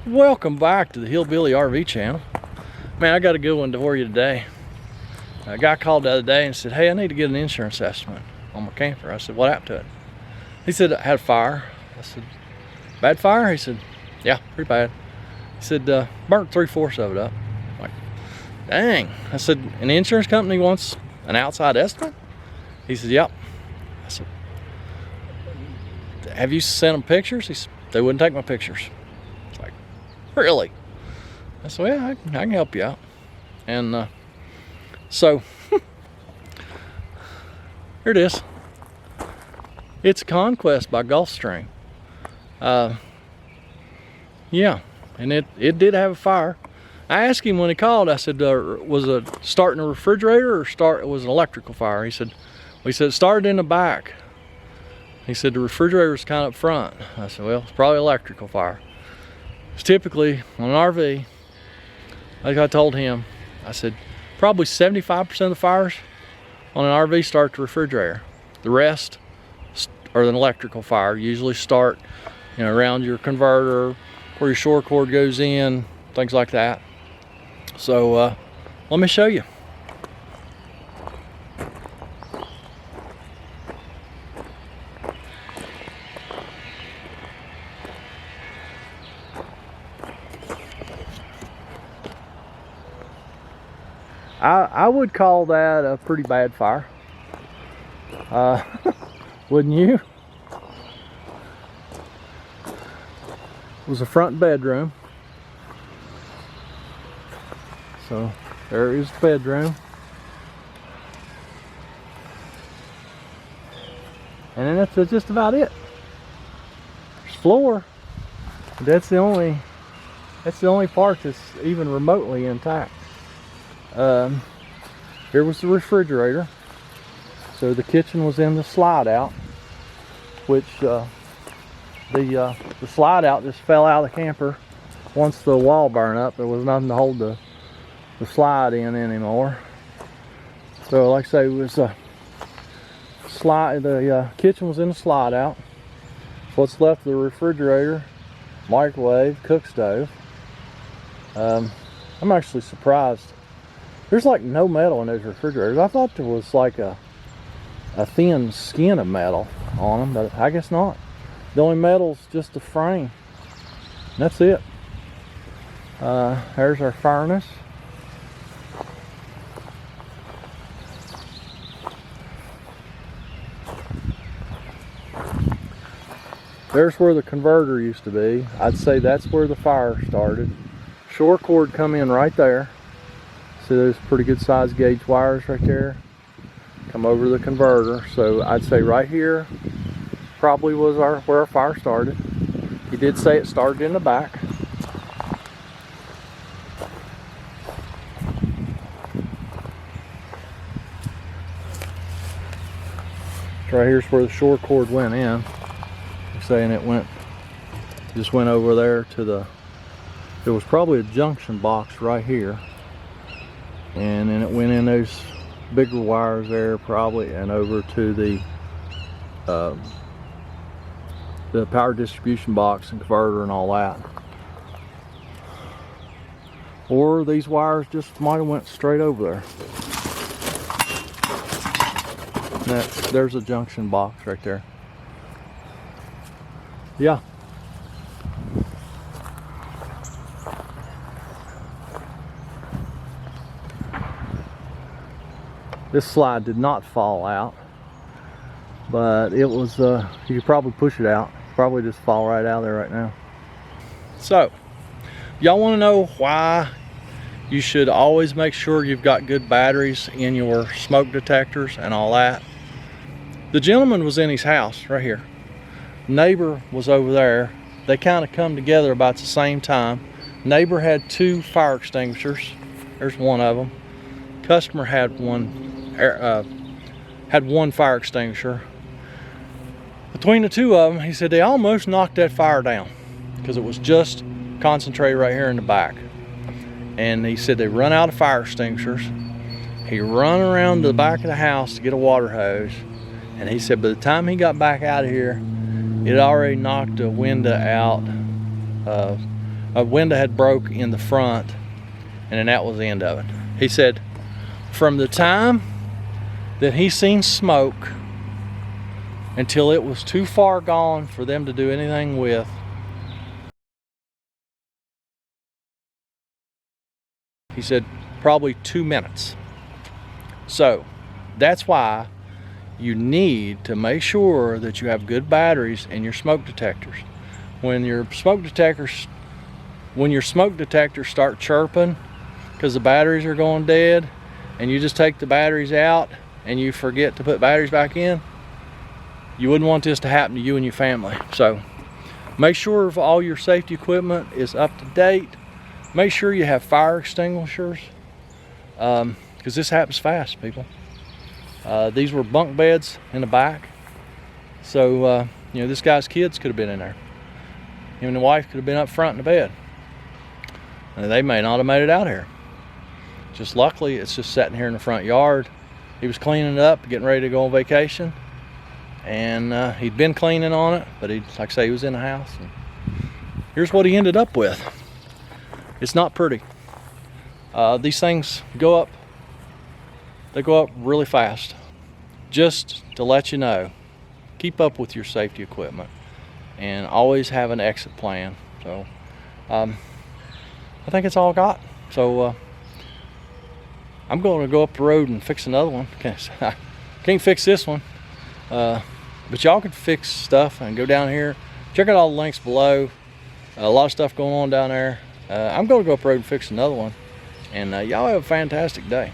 Welcome back to the Hillbilly RV channel. Man, I got a good one for you today. A guy called the other day and said, hey, I need to get an insurance estimate on my camper. I said, what happened to it? He said, I had a fire. I said, bad fire? He said, yeah, pretty bad. He said, burnt 3/4 of it up. I'm like, dang. I said, an insurance company wants an outside estimate? He said, yep. I said, have you sent them pictures? He said, they wouldn't take my pictures. It's like, really? I said, well, I can help you out. And so here it is. It's a Conquest by Gulfstream. Yeah, and it did have a fire. I asked him when he called, I said, was it starting a refrigerator or it was an electrical fire? He said it started in the back. He said the refrigerator was kind of up front. I said, well, it's probably electrical fire. It's typically on an RV, like I told him, I said, probably 75% of the fires on an RV start the refrigerator. The rest are an electrical fire. Usually start, around your converter, where your shore cord goes in, things like that. So let me show you. I would call that a pretty bad fire. Wouldn't you? It was a front bedroom. So there is the bedroom. And then that's just about it. There's floor. That's the only part that's even remotely intact. Here was the refrigerator. So the kitchen was in the slide out, which the slide out just fell out of the camper once the wall burned up. There was nothing to hold the slide in anymore. So like I say, it was a slide. The kitchen was in the slide out. What's left of the refrigerator, microwave, cook stove. I'm actually surprised. There's like no metal in those refrigerators. I thought there was like a thin skin of metal on them, but I guess not. The only metal's just the frame. And that's it. There's our furnace. There's where the converter used to be. I'd say that's where the fire started. Shore cord come in right there. See, there's pretty good size gauge wires right there. Come over the converter. So I'd say right here probably was where our fire started. He did say it started in the back. Right here's where the shore cord went in. I'm saying it just went over there to there was probably a junction box right here. And then it went in those bigger wires there probably and over to the power distribution box and converter and all that. Or these wires just might have went straight over there. There's a junction box right there. Yeah. This slide did not fall out, but it was, you could probably push it out. Probably just fall right out of there right now. So, y'all want to know why you should always make sure you've got good batteries in your smoke detectors and all that? The gentleman was in his house right here. Neighbor was over there. They kind of come together about the same time. Neighbor had 2 fire extinguishers. There's one of them. Customer had one fire extinguisher. Between the 2 of them, he said they almost knocked that fire down because it was just concentrated right here in the back. And he said they run out of fire extinguishers. He run around the back of the house to get a water hose. And he said by the time he got back out of here, it already knocked a window out a window had broke in the front, and then that was the end of it. He said from the time that he seen smoke until it was too far gone for them to do anything with, he said probably 2 minutes. So that's why you need to make sure that you have good batteries in your smoke detectors. When your smoke detectors start chirping because the batteries are going dead, and you just take the batteries out and you forget to put batteries back in, you wouldn't want this to happen to you and your family. So make sure all your safety equipment is up to date. Make sure you have fire extinguishers, because this happens fast, people. These were bunk beds in the back, so you know, this guy's kids could have been in there. Him and the wife could have been up front in the bed, and they may not have made it out here. Just luckily, it's just sitting here in the front yard. He was cleaning it up, getting ready to go on vacation, and he'd been cleaning on it, but he, like I say, he was in the house. And here's what he ended up with. It's not pretty. These things go up. They go up really fast. Just to let you know, keep up with your safety equipment and always have an exit plan. So I think it's all I got. So I'm going to go up the road and fix another one. Can't fix this one, but y'all can fix stuff and go down here. Check out all the links below. A lot of stuff going on down there. I'm going to go up the road and fix another one, and y'all have a fantastic day.